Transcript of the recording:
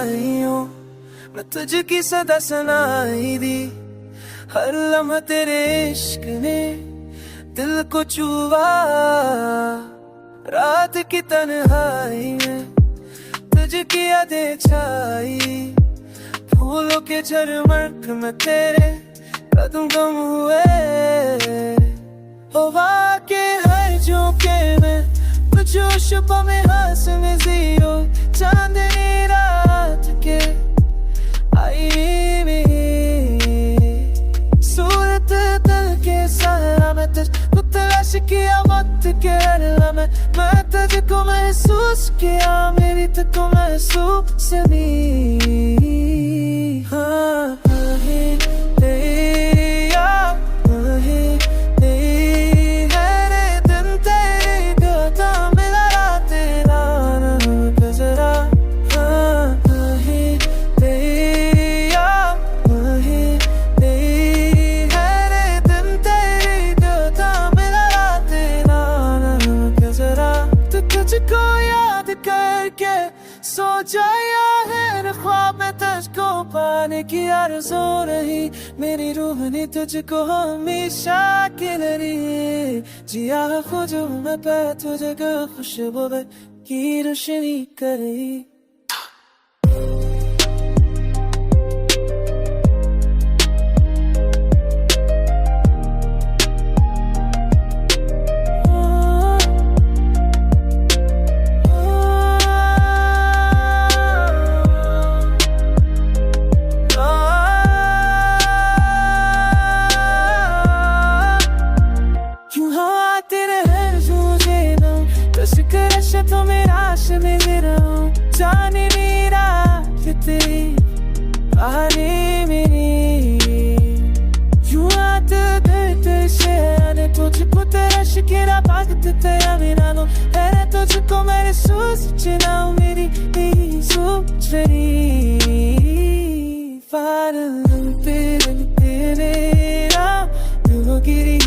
आई हूँ, मैं तुझकी सदा सुनाई दी। हर लम्हा तेरे इश्क ने दिल को छुआ, रात की तन्हाई में तुझकी यादें छाई। फूलों के झरमट में तेरे कदम गम हुए, हवा के हर झोंके में कुछ शुबह में हंस में जियो। चांदनी रात के आई मेरी सूरत दिल के सहारा में तुझको तलाश किया वक्त के हर लम्हे। मैं तुझको महसूस किया, मेरी तुझको महसूस नहीं। हाँ तुझको याद करके सो जाया है ख्वाब में, तुझको पाने की आरज़ू रही। मेरी रूह ने तुझको हमेशा के लिए जिया खुद मैं पे तुझको खुशबू की रोशनी करी। तो मेरा आश में मेरा हूँ, जाने मेरा तेरी आने मेरी यूं आत धरते से आने तुझको तेरा शिकेरा भागते तेरा मेरा नो है तुझको मेरे सोचना मेरी सोच रही। फार तेरे तेरा गिरी